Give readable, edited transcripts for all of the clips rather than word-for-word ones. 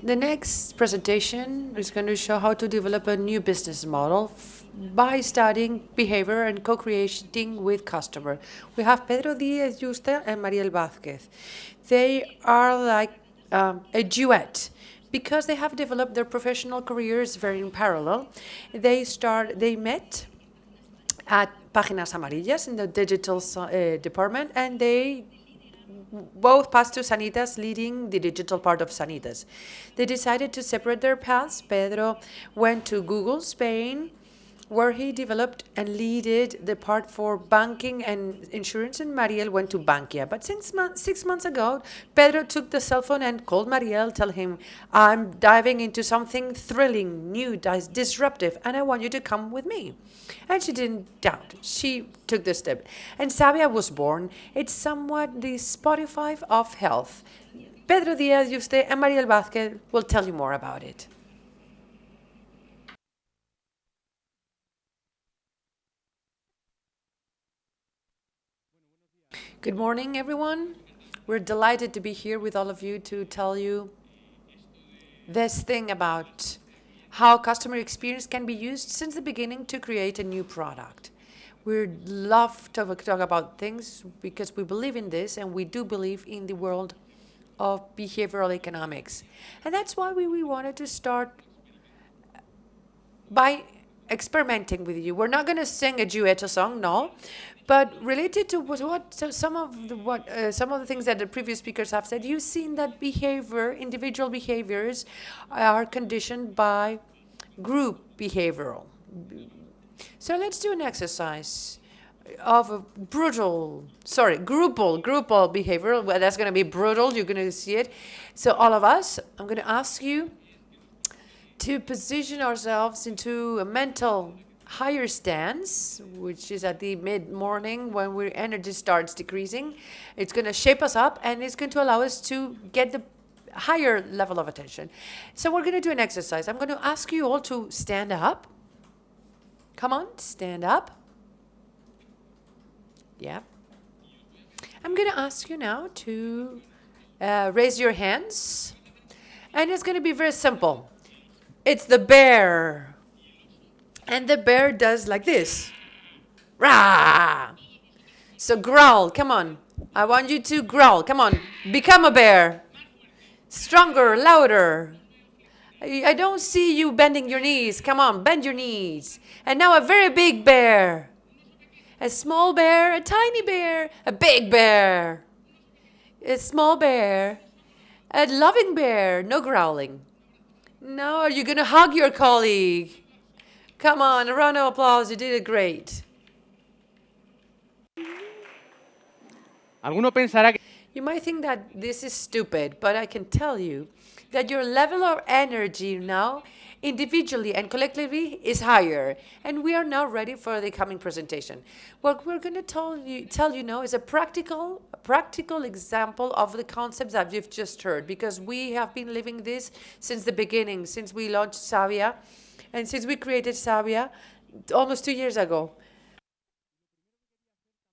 The next presentation is going to show how to develop a new business model by studying behavior and co-creating with customer. We have Pedro Díaz Yuste and Mariel Vázquez. They are like a duet because they have developed their professional careers very in parallel. They met at Páginas Amarillas in the digital department, and they both passed to Sanitas, leading the digital part of Sanitas. They decided to separate their paths. Pedro went to Google Spain, where he developed and leaded the part for banking and insurance, and Mariel went to Bankia. But since 6 months ago, Pedro took the cell phone and called Mariel, tell him, I'm diving into something thrilling, new, disruptive, and I want you to come with me. And she didn't doubt. She took the step. And Savia was born. It's somewhat the Spotify of health. Pedro Díaz Yuste and Mariel Vázquez will tell you more about it. Good morning, everyone. We're delighted to be here with all of you to tell you this thing about how customer experience can be used since the beginning to create a new product. We love to talk about things because we believe in this, and we do believe in the world of behavioral economics. And that's why we wanted to start by experimenting with you. We're not going to sing a duet song, no, but related to some of the things that the previous speakers have said, you've seen that individual behaviors are conditioned by group behavioral. So let's do an exercise of a groupal behavior. Well, that's going to be brutal. You're going to see it. So all of us, I'm going to ask you to position ourselves into a mental higher stance, which is at the mid-morning when our energy starts decreasing. It's going to shape us up, and it's going to allow us to get the higher level of attention. So we're going to do an exercise. I'm going to ask you all to stand up. Come on, stand up. Yeah. I'm going to ask you now to raise your hands, and it's going to be very simple. It's the bear. And the bear does like this. Rah! So growl, come on. I want you to growl, come on. Become a bear. Stronger, louder. I don't see you bending your knees. Come on, bend your knees. And now a very big bear. A small bear, a tiny bear, a big bear. A small bear, a loving bear, no growling. No, you're going to hug your colleague. Come on, a round of applause. You did it great. You might think that this is stupid, but I can tell you that your level of energy now, individually and collectively, is higher. And we are now ready for the coming presentation. What we're going to tell you now is a practical example of the concepts that you've just heard, because we have been living this since the beginning, since we launched Savia, and since we created Savia almost 2 years ago.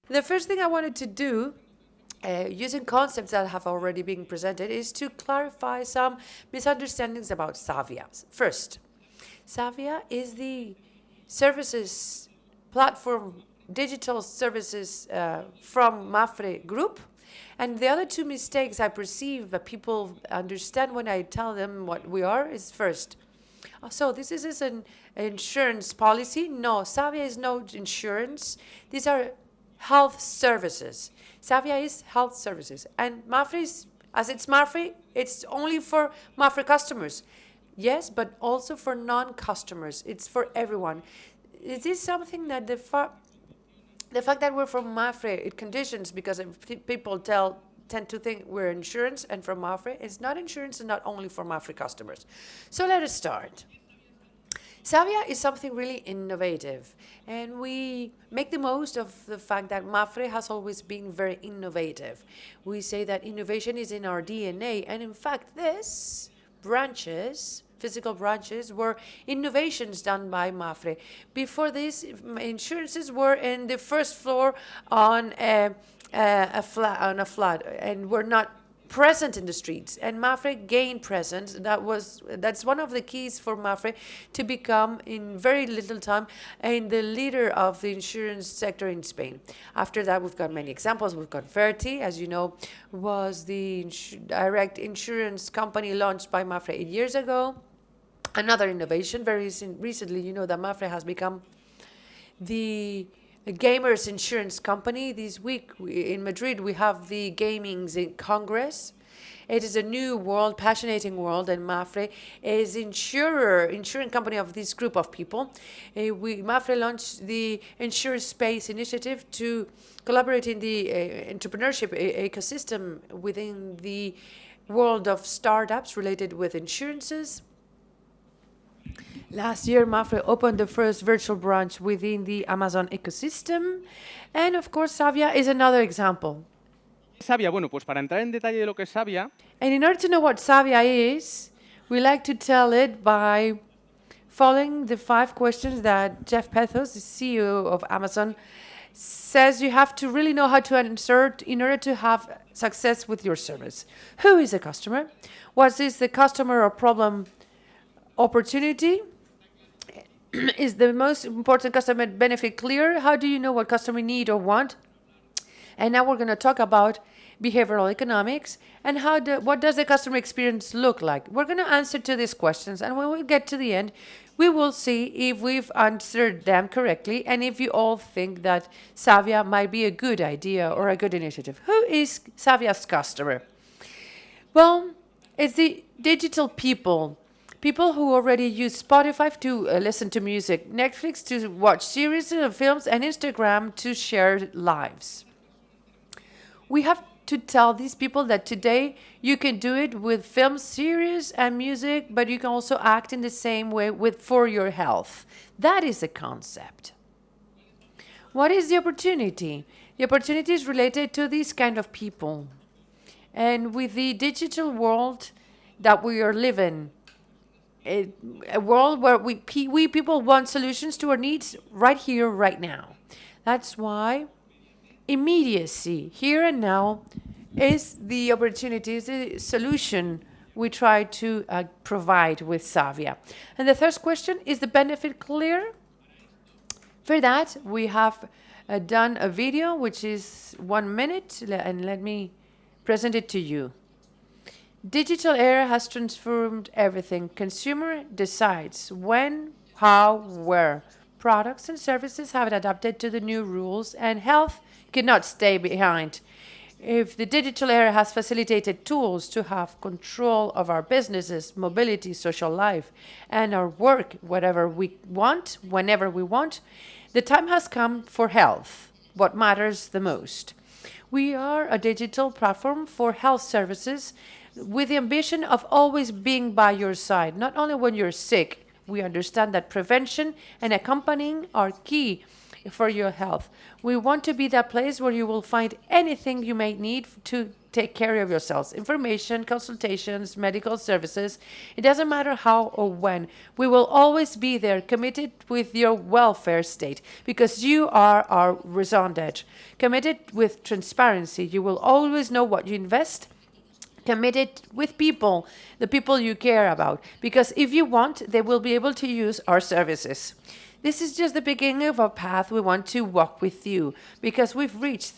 The first thing I wanted to do, using concepts that have already been presented, is to clarify some misunderstandings about Savia. First, Savia is the services platform, digital services from Mapfre Group. And the other two mistakes I perceive that people understand when I tell them what we are is first, so this is an insurance policy. No, Savia is no insurance. These are health services. Savia is health services. And Mapfre, as it's Mapfre, it's only for Mapfre customers. Yes, but also for non-customers. It's for everyone. Is this something that the fact that we're from Mapfre, it conditions, because people tend to think we're insurance and from Mapfre. It's not insurance and not only for Mapfre customers. So let us start. Savia is something really innovative, and we make the most of the fact that Mapfre has always been very innovative. We say that innovation is in our DNA, and in fact, this physical branches, were innovations done by Mapfre. Before this, insurances were in the first floor on a flat, and were not present in the streets, and Mapfre gained presence. That's one of the keys for Mapfre to become, in very little time, the leader of the insurance sector in Spain. After that, we've got many examples. We've got Verti, as you know, was the direct insurance company launched by Mapfre 8 years ago. Another innovation, very recently, you know that Mapfre has become the gamers insurance company. This week in Madrid, we have the Gaming's Congress. It is a new world, passionating world, and Mapfre is insurance company of this group of people. Mapfre launched the Insurance Space initiative to collaborate in the entrepreneurship ecosystem within the world of startups related with insurances. Last year, Mapfre opened the first virtual branch within the Amazon ecosystem. And of course, Savia is another example. Savia, bueno, pues para entrar en detalle de lo que es Savia. And in order to know what Savia is, we like to tell it by following the 5 questions that Jeff Bezos, the CEO of Amazon, says you have to really know how to answer in order to have success with your service. Who is a customer? What is the customer or problem opportunity? Is the most important customer benefit clear? How do you know what customer need or want? And now we're going to talk about behavioral economics and what does the customer experience look like? We're going to answer to these questions, and when we get to the end, we will see if we've answered them correctly and if you all think that Savia might be a good idea or a good initiative. Who is Savia's customer? Well, it's the digital people who already use Spotify to listen to music, Netflix to watch series and films, and Instagram to share lives. We have to tell these people that today you can do it with film series and music, but you can also act in the same way for your health. That is the concept. What is the opportunity? The opportunity is related to these kind of people. And with the digital world that we are living, a world where we people want solutions to our needs right here, right now. That's why immediacy, here and now, is the opportunity, is the solution we try to provide with Savia. And the third question, is the benefit clear? For that, we have done a video, which is 1 minute, and let me present it to you. Digital era has transformed everything. Consumer decides when, how, where. Products and services have adapted to the new rules, and health cannot stay behind. If the digital era has facilitated tools to have control of our businesses, mobility, social life, and our work, whatever we want, whenever we want, the time has come for health, what matters the most. We are a digital platform for health services with the ambition of always being by your side, not only when you're sick. We understand that prevention and accompanying are key for your health. We want to be that place where you will find anything you may need to take care of yourselves. Information, consultations, medical services. It doesn't matter how or when. We will always be there, committed with your welfare state, because you are our raison d'être. Committed with transparency. You will always know what you invest. Committed with people, the people you care about, because if you want, they will be able to use our services. This is just the beginning of a path we want to walk with you, because we've reached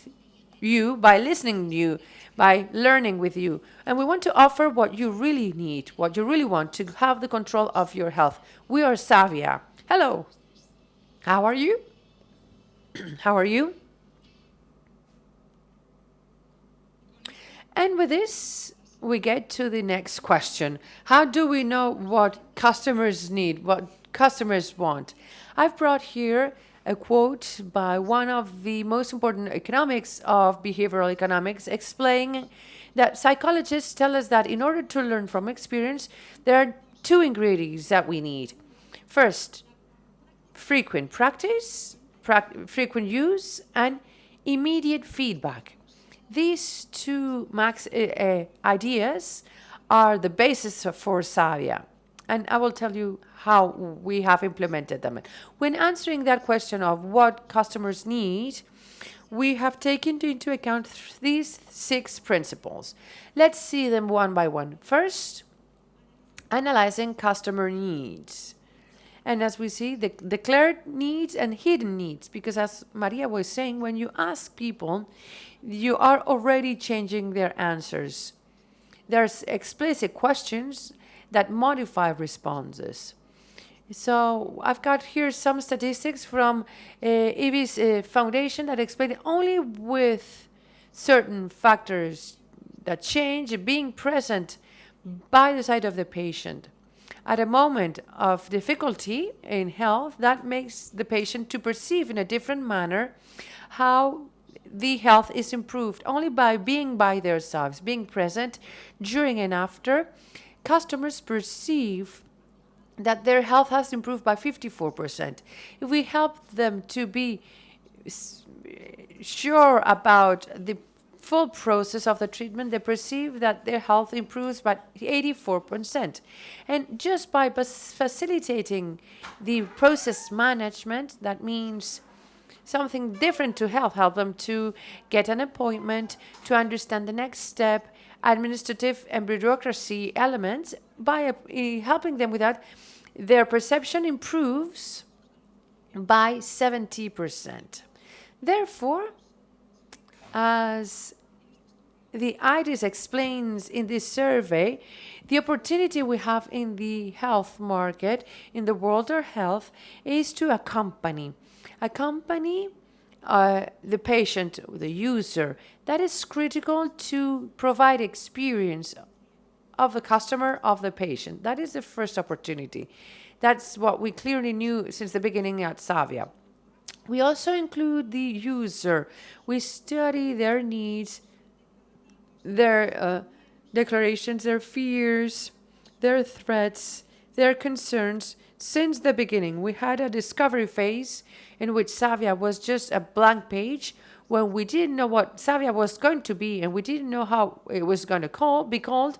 you by listening to you, by learning with you, and we want to offer what you really need, what you really want to have the control of your health. We are Savia. Hello. How are you? How are you? And with this, we get to the next question. How do we know what customers need, what customers want? I've brought here a quote by one of the most important economics of behavioral economics, explaining that psychologists tell us that in order to learn from experience, there are 2 ingredients that we need. First, frequent practice, frequent use, and immediate feedback. These 2 ideas are the basis for Savia, and I will tell you how we have implemented them. When answering that question of what customers need, we have taken into account these 6 principles. Let's see them one by one. First, analyzing customer needs. And as we see, the declared needs and hidden needs, because as Maria was saying, when you ask people, you are already changing their answers. There's explicit questions that modify responses. So I've got here some statistics from VI Foundation that explain only with certain factors that change being present by the side of the patient. At a moment of difficulty in health, that makes the patient to perceive in a different manner how the health is improved. Only by being by themselves, being present during and after, customers perceive that their health has improved by 54%. If we help them to be sure about the full process of the treatment, they perceive that their health improves by 84%. And just by facilitating the process management, that means something different to help them to get an appointment, to understand the next step, administrative and bureaucracy elements, by helping them with that, their perception improves by 70%. Therefore, as the IDIS explains in this survey, the opportunity we have in the health market, in the world of health, is to accompany the patient, the user. That is critical to provide experience of the customer, of the patient. That is the first opportunity. That's what we clearly knew since the beginning at Savia. We also include the user. We study their needs, their declarations, their fears, their threats, their concerns. Since the beginning, we had a discovery phase in which Savia was just a blank page, when we didn't know what Savia was going to be and we didn't know how it was going to be called.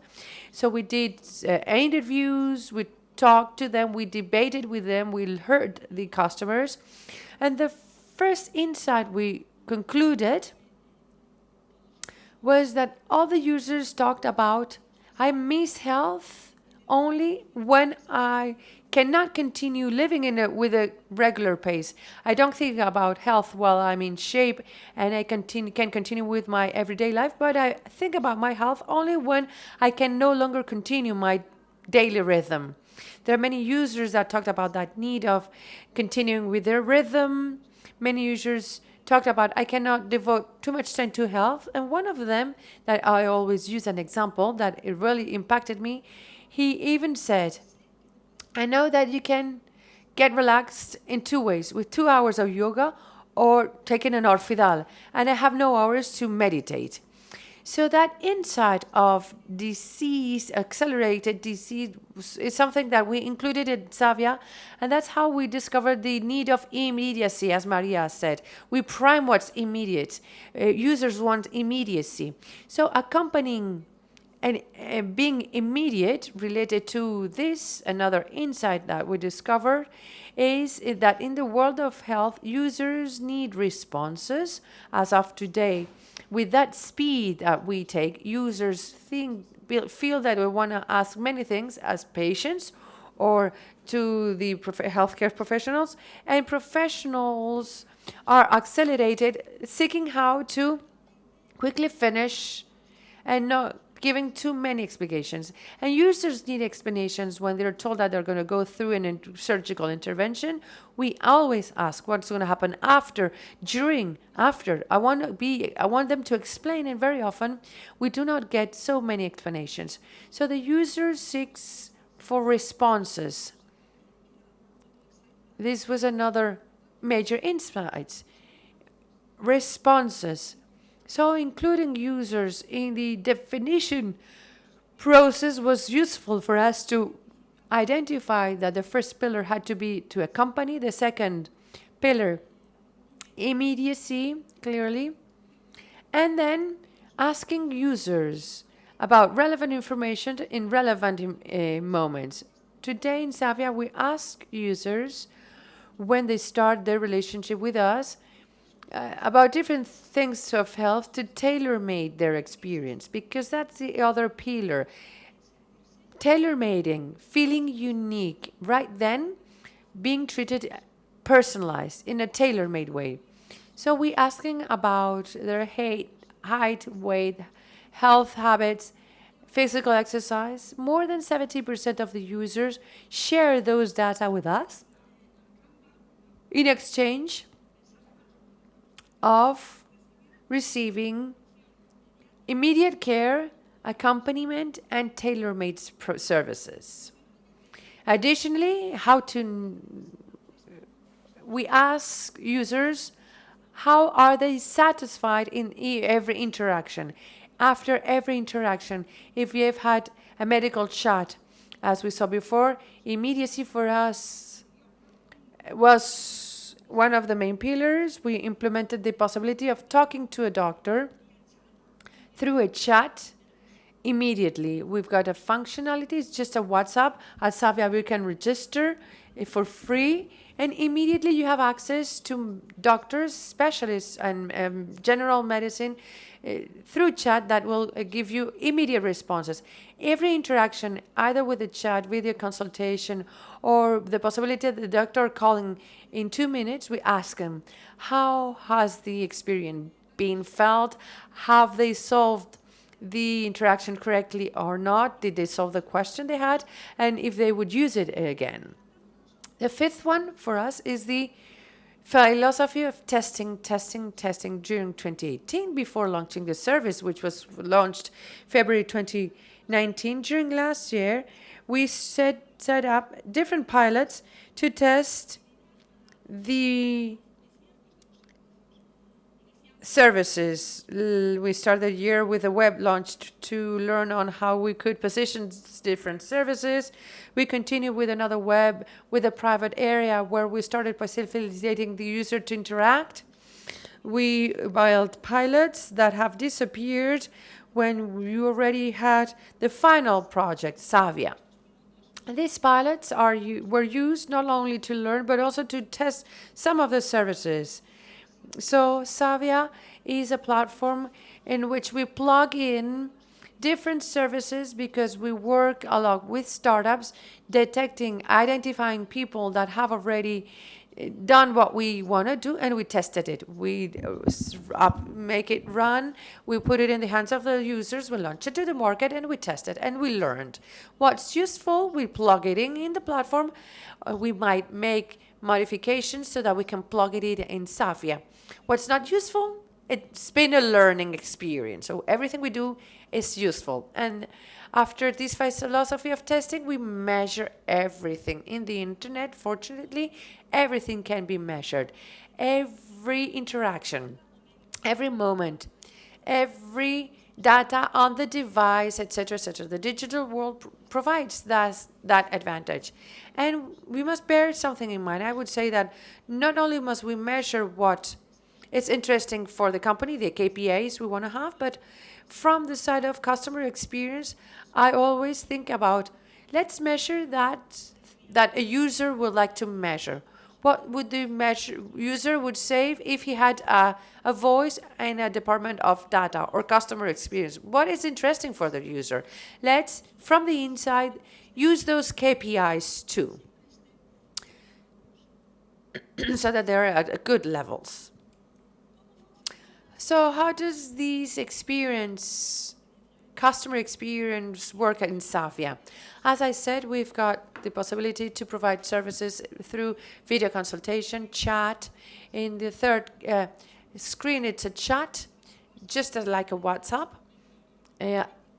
So we did interviews, we talked to them, we debated with them, we heard the customers. And the first insight we concluded was that all the users talked about, I miss health only when I cannot continue living with a regular pace. I don't think about health while I'm in shape and I can continue with my everyday life, but I think about my health only when I can no longer continue my daily rhythm. There are many users that talked about that need of continuing with their rhythm. Many users talked about, I cannot devote too much time to health. And one of them, that I always use an example that it really impacted me, he even said, I know that you can get relaxed in 2 ways, with 2 hours of yoga or taking an orfidal, and I have no hours to meditate. So that insight of disease, accelerated disease, is something that we included in Savia, and that's how we discovered the need of immediacy, as Maria said. We prime what's immediate. Users want immediacy. So accompanying and being immediate related to this, another insight that we discovered is that in the world of health, users need responses as of today. With that speed that we take, users feel that we want to ask many things as patients or to the healthcare professionals, and professionals are accelerated, seeking how to quickly finish and not giving too many explications. And users need explanations when they're told that they're going to go through a surgical intervention. We always ask what's going to happen after, during, after. I want them to explain, and very often we do not get so many explanations. So the user seeks for responses. This was another major insight. Responses. So including users in the definition process was useful for us to identify that the first pillar had to be to accompany, the second pillar, immediacy, clearly, and then asking users about relevant information in relevant moments. Today in Savia, we ask users when they start their relationship with us, about different things of health to tailor-made their experience, because that's the other pillar. Tailor-making, feeling unique, right then, being treated personalized in a tailor-made way. So we asking about their height, weight, health habits, physical exercise. More than 70% of the users share those data with us in exchange of receiving immediate care, accompaniment, and tailor-made services. Additionally, we ask users how are they satisfied in every interaction. After every interaction, if we have had a medical chat, as we saw before, immediacy for us was one of the main pillars. We implemented the possibility of talking to a doctor through a chat immediately. We've got a functionality, it's just a WhatsApp. At Savia, we can register for free, and immediately you have access to doctors, specialists, and general medicine through chat that will give you immediate responses. Every interaction, either with the chat, video consultation, or the possibility of the doctor calling in 2 minutes, we ask them, how has the experience been felt? Have they solved the interaction correctly or not? Did they solve the question they had? And if they would use it again. The fifth one for us is the philosophy of testing during 2018 before launching the service, which was launched February 2019. During last year, we set up different pilots to test the services. We started the year with a web launch to learn on how we could position different services. We continue with another web with a private area where we started facilitating the user to interact. We built pilots that have disappeared when we already had the final project, Savia. These pilots were used not only to learn but also to test some of the services. So Savia is a platform in which we plug in different services because we work a lot with startups, identifying people that have already done what we want to do, and we tested it. We make it run, we put it in the hands of the users, we launch it to the market, and we test it, and we learned. What's useful, we plug it in the platform. We might make modifications so that we can plug it in Savia. What's not useful, it's been a learning experience. So everything we do is useful. And after this philosophy of testing, we measure everything. In the internet, fortunately, everything can be measured. Every interaction, every moment, every data on the device, etc., etc. The digital world provides that advantage. And we must bear something in mind. I would say that not only must we measure what is interesting for the company, the KPIs we want to have, but from the side of customer experience, I always think about, let's measure that a user would like to measure. What would the user would say if he had a voice in a department of data or customer experience? What is interesting for the user? Let's, from the inside, use those KPIs too, so that they're at good levels. So how does this customer experience work in Savia? As I said, we've got the possibility to provide services through video consultation, chat. In the third screen, it's a chat, just like a WhatsApp,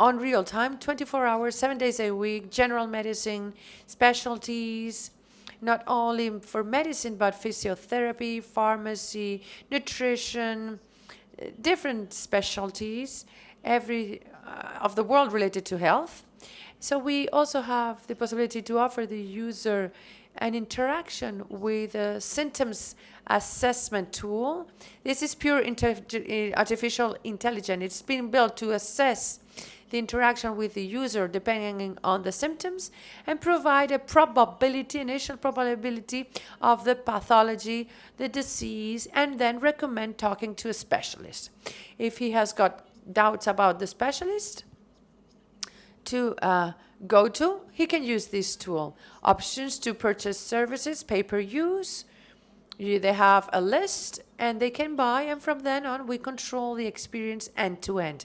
on real time, 24 hours, 7 days a week, general medicine, specialties, not only for medicine, but physiotherapy, pharmacy, nutrition, different specialties, every of the world related to health. So we also have the possibility to offer the user an interaction with symptoms assessment tool. This is pure artificial intelligence. It's been built to assess the interaction with the user depending on the symptoms and provide a initial probability of the pathology, the disease, and then recommend talking to a specialist. If he has got doubts about the specialist to go to, he can use this tool. Options to purchase services, pay-per-use. They have a list and they can buy, and from then on we control the experience end to end.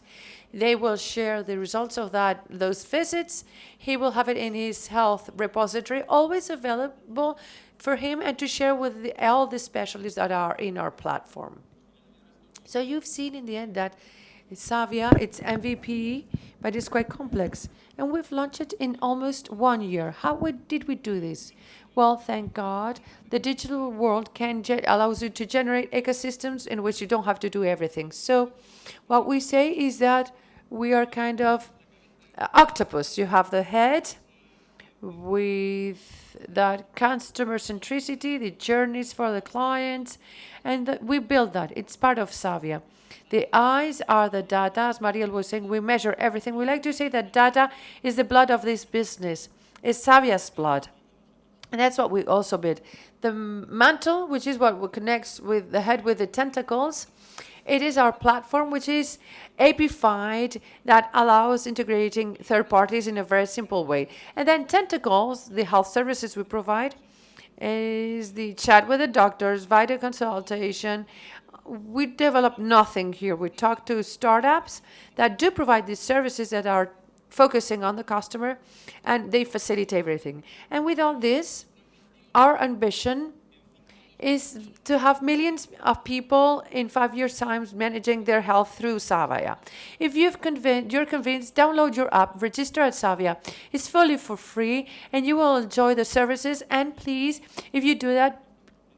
They will share the results of those visits. He will have it in his health repository, always available for him and to share with all the specialists that are in our platform. So you've seen in the end that Savia, it's MVP, but it's quite complex. And we've launched it in almost 1 year. How did we do this? Well, thank God, the digital world allows you to generate ecosystems in which you don't have to do everything. So what we say is that we are kind of octopus. You have the head with that customer centricity, the journeys for the clients, and we build that. It's part of Savia. The eyes are the data. As Mariel was saying, we measure everything. We like to say that data is the blood of this business. It's Savia's blood. And that's what we also build. The mantle, which is what connects with the head with the tentacles, it is our platform, which is API-fied, that allows integrating third parties in a very simple way. And then tentacles, the health services we provide, is the chat with the doctors, video consultation. We develop nothing here. We talk to startups that do provide these services that are focusing on the customer, and they facilitate everything. And with all this, our ambition is to have millions of people in 5 years' time managing their health through Savia. If you're convinced, download your app, register at Savia. It's fully for free, and you will enjoy the services. And please, if you do that,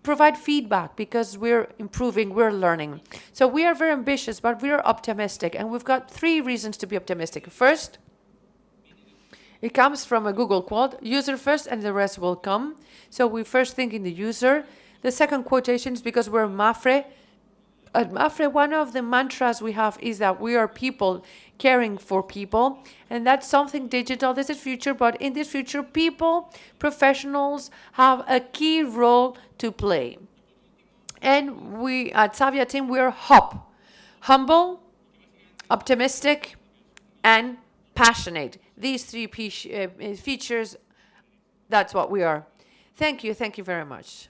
provide feedback, because we're improving, we're learning. So we are very ambitious, but we are optimistic, and we've got 3 reasons to be optimistic. First, it comes from a Google quote, user first and the rest will come. So we first think in the user. The second quotation is because we're Mafre. At Mafre, one of the mantras we have is that we are people caring for people. And that's something digital. This is future, but in this future, people, professionals have a key role to play. And we at Savia team, we're humble, optimistic, and passionate. These 3 features, that's what we are. Thank you very much.